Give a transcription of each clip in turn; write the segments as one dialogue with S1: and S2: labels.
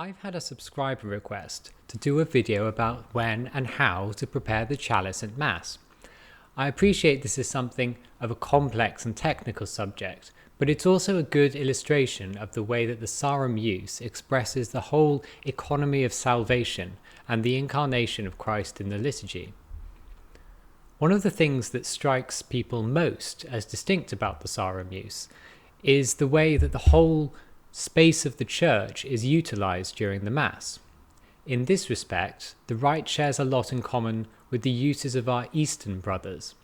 S1: I've had a subscriber request to do a video about when and how to prepare the chalice at Mass. I appreciate this is something of a complex and technical subject, but it's also a good illustration of the way that the Sarum use expresses the whole economy of salvation and the incarnation of Christ in the liturgy. One of the things that strikes people most as distinct about the Sarum use is the way that the whole space of the church is utilized during the Mass. In this respect, the Rite shares a lot in common with the uses of our Eastern brothers.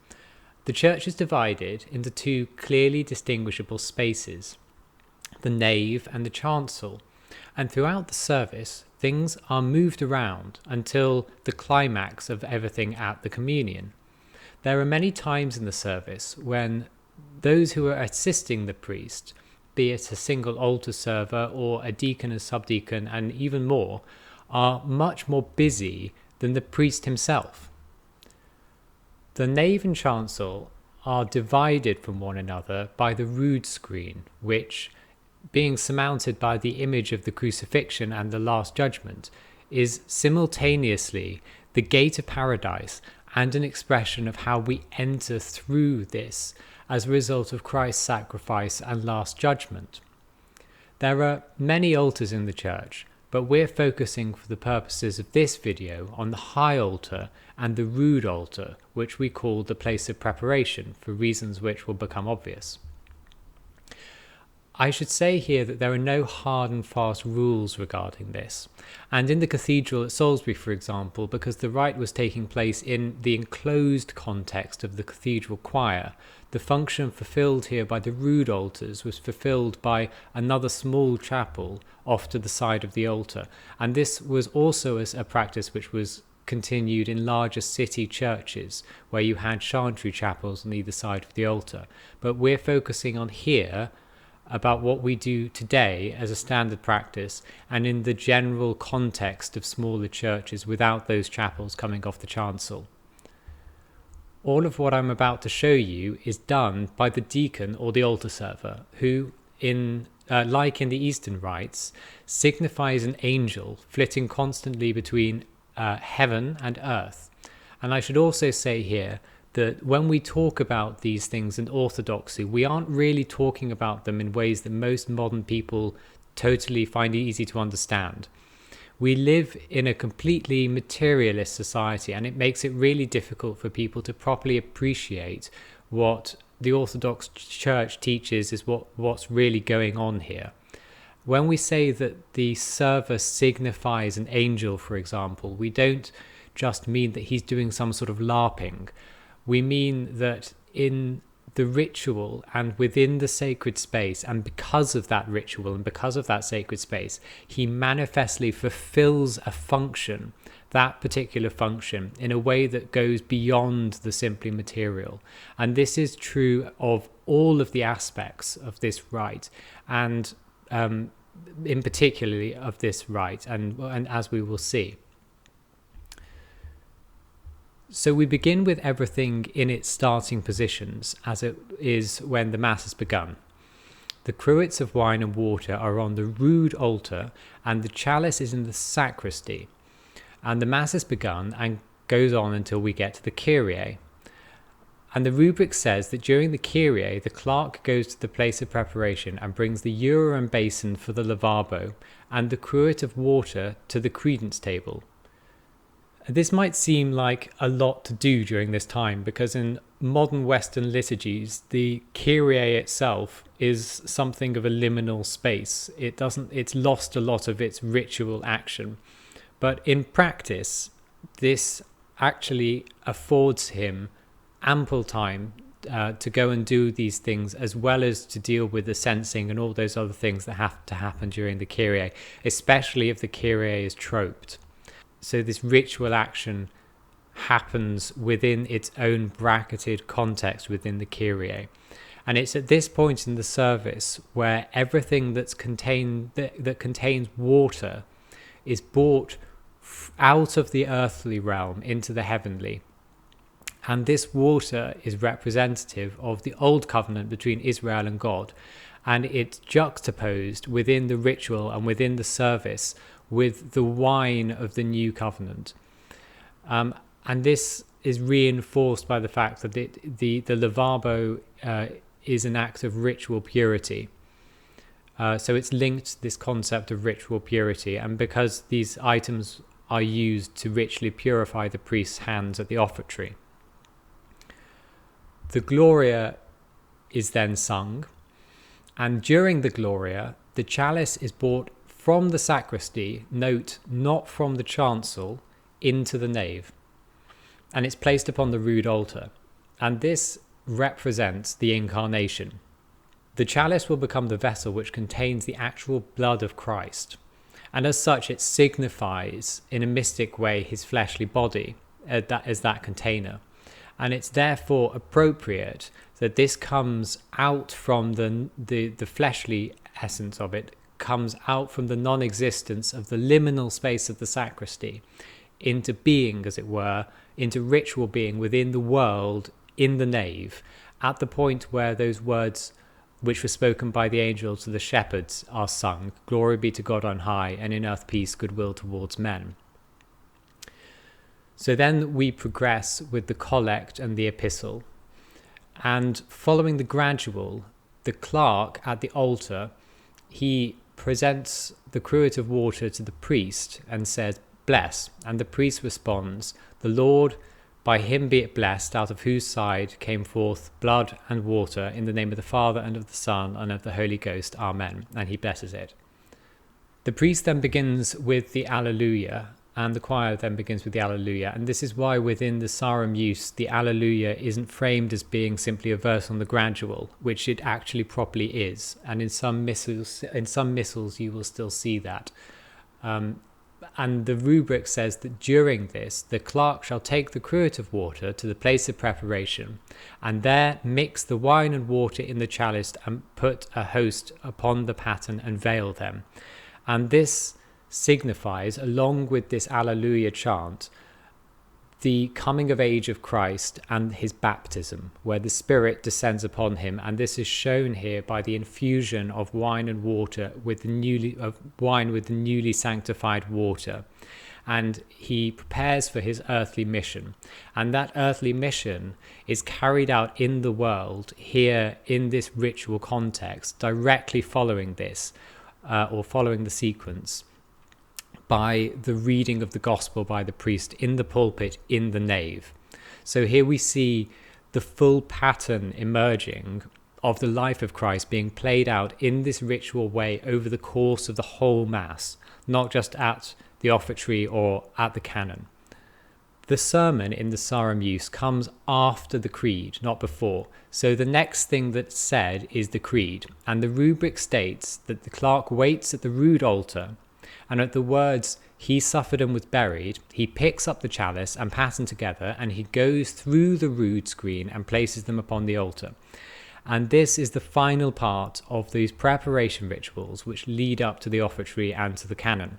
S1: The church is divided into two clearly distinguishable spaces, the nave and the chancel, and throughout the service, things are moved around until the climax of everything at the communion. There are many times in the service when those who are assisting the priest, be it a single altar server or a deacon and subdeacon and even more, are much more busy than the priest himself. The nave and chancel are divided from one another by the rood screen, which, being surmounted by the image of the crucifixion and the Last Judgment, is simultaneously the gate of paradise and an expression of how we enter through this as a result of Christ's sacrifice and Last Judgment. There are many altars in the church, but we're focusing for the purposes of this video on the high altar and the rood altar, which we call the place of preparation for reasons which will become obvious. I should say here that there are no hard and fast rules regarding this, and in the cathedral at Salisbury, for example, because the rite was taking place in the enclosed context of the cathedral choir, the function fulfilled here by the rood altars was fulfilled by another small chapel off to the side of the altar, and this was also a practice which was continued in larger city churches where you had chantry chapels on either side of the altar. But we're focusing on here about what we do today as a standard practice and in the general context of smaller churches without those chapels coming off the chancel. All of what I'm about to show you is done by the deacon or the altar server, who, like in the Eastern rites, signifies an angel flitting constantly between heaven and earth. And I should also say here that when we talk about these things in orthodoxy, we aren't really talking about them in ways that most modern people totally find easy to understand. We live in a completely materialist society, and it makes it really difficult for people to properly appreciate what the Orthodox Church teaches is what's really going on here. When we say that the server signifies an angel, for example, we don't just mean that he's doing some sort of LARPing. We mean that in the ritual and within the sacred space, and because of that ritual and because of that sacred space, he manifestly fulfills a function, that particular function, in a way that goes beyond the simply material. And this is true of all of the aspects of this rite, and in particularly of this rite, and as we will see. So we begin with everything in its starting positions, as it is when the Mass has begun. The cruets of wine and water are on the rood altar, and the chalice is in the sacristy. And the Mass has begun and goes on until we get to the Kyrie. And the rubric says that during the Kyrie, the clerk goes to the place of preparation and brings the ewer and basin for the lavabo, and the cruet of water to the credence table. This might seem like a lot to do during this time, because in modern Western liturgies, the Kyrie itself is something of a liminal space. It's lost a lot of its ritual action. But in practice, this actually affords him ample time to go and do these things, as well as to deal with the censing and all those other things that have to happen during the Kyrie, especially if the Kyrie is troped. So this ritual action happens within its own bracketed context within the Kyrie. And it's at this point in the service where everything that contains water is brought out of the earthly realm into the heavenly. And this water is representative of the old covenant between Israel and God. And it's juxtaposed within the ritual and within the service with the wine of the new covenant. And this is reinforced by the fact that the lavabo is an act of ritual purity. So it's linked to this concept of ritual purity, and because these items are used to ritually purify the priest's hands at the offertory. The Gloria is then sung, and during the Gloria, the chalice is brought from the sacristy, note, not from the chancel, into the nave, and it's placed upon the rood altar, and this represents the incarnation. The chalice will become the vessel which contains the actual blood of Christ, and as such it signifies in a mystic way his fleshly body as that container. And it's therefore appropriate that this comes out from the fleshly essence of it, comes out from the non-existence of the liminal space of the sacristy into being, as it were, into ritual being within the world in the nave, at the point where those words which were spoken by the angel to the shepherds are sung, "Glory be to God on high, and in earth peace, goodwill towards men." So then we progress with the collect and the epistle. And following the gradual, the clerk at the altar, he presents the cruet of water to the priest and says, "Bless." And the priest responds, "The Lord, by him be it blessed, out of whose side came forth blood and water, in the name of the Father and of the Son and of the Holy Ghost. Amen." And he blesses it. The priest then begins with the Alleluia, and the choir then begins with the Alleluia. And this is why within the Sarum use, the Alleluia isn't framed as being simply a verse on the gradual, which it actually properly is. And in some missals you will still see that. And the rubric says that during this, the clerk shall take the cruet of water to the place of preparation, and there mix the wine and water in the chalice, and put a host upon the paten and veil them. And this signifies, along with this Alleluia chant, the coming of age of Christ and his baptism, where the Spirit descends upon him. And this is shown here by the infusion of wine and water with the newly sanctified water. And he prepares for his earthly mission. And that earthly mission is carried out in the world here in this ritual context, directly following this, or following the sequence, by the reading of the gospel by the priest in the pulpit in the nave. So here we see the full pattern emerging of the life of Christ being played out in this ritual way over the course of the whole Mass, not just at the offertory or at the canon. The sermon in the Sarum use comes after the creed, not before. So the next thing that's said is the creed, and the rubric states that the clerk waits at the rood altar, and at the words, "He suffered and was buried," he picks up the chalice and paten together, and he goes through the rood screen and places them upon the altar. And this is the final part of these preparation rituals which lead up to the offertory and to the canon.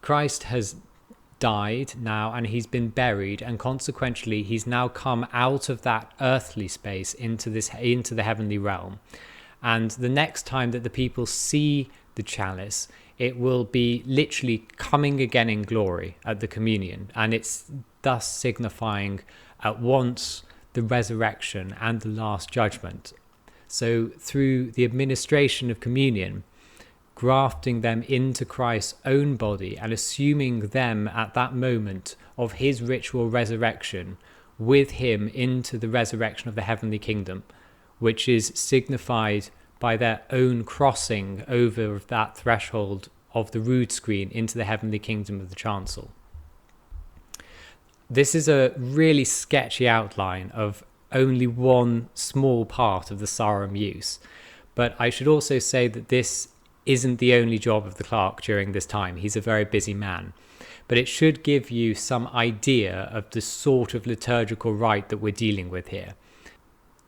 S1: Christ has died now, and he's been buried, and consequently he's now come out of that earthly space into the heavenly realm. And the next time that the people see the chalice, it will be literally coming again in glory at the communion, and it's thus signifying at once the resurrection and the last judgment. So through the administration of communion, grafting them into Christ's own body and assuming them at that moment of his ritual resurrection with him into the resurrection of the heavenly kingdom, which is signified by their own crossing over that threshold of the rood screen into the heavenly kingdom of the chancel. This is a really sketchy outline of only one small part of the Sarum use, but I should also say that this isn't the only job of the clerk during this time. He's a very busy man, but it should give you some idea of the sort of liturgical rite that we're dealing with here.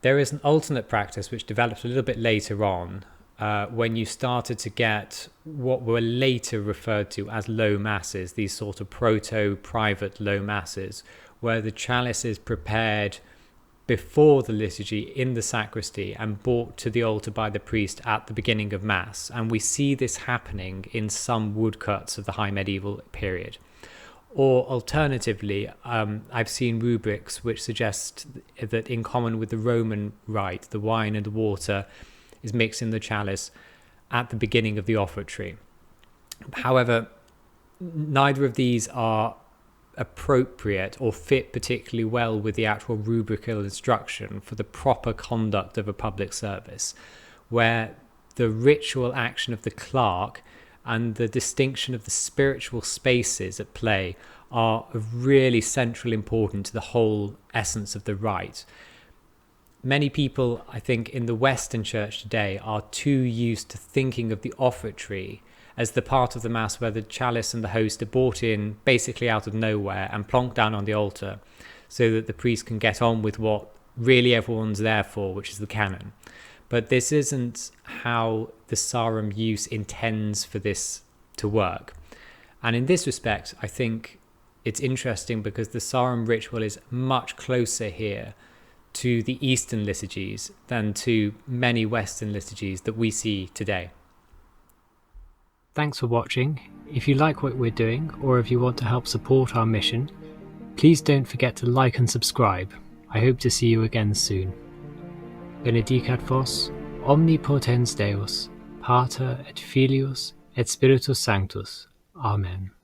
S1: There is an alternate practice which developed a little bit later on, when you started to get what were later referred to as low masses, these sort of proto-private low masses, where the chalice is prepared before the liturgy in the sacristy and brought to the altar by the priest at the beginning of Mass. And we see this happening in some woodcuts of the High Medieval period. Or alternatively, I've seen rubrics which suggest that in common with the Roman rite, the wine and the water is mixed in the chalice at the beginning of the offertory. However, neither of these are appropriate or fit particularly well with the actual rubrical instruction for the proper conduct of a public service, where the ritual action of the clerk and the distinction of the spiritual spaces at play are of really central importance to the whole essence of the rite. Many people, I think, in the Western Church today are too used to thinking of the offertory as the part of the Mass where the chalice and the host are brought in basically out of nowhere and plonked down on the altar so that the priest can get on with what really everyone's there for, which is the canon. But this isn't how the Sarum use intends for this to work. And in this respect, I think it's interesting because the Sarum ritual is much closer here to the Eastern liturgies than to many Western liturgies that we see today. Thanks for watching. If you like what we're doing, or if you want to help support our mission, please don't forget to like and subscribe. I hope to see you again soon. Benedicat vos, omnipotens Deus, Pater et Filius et Spiritus Sanctus. Amen.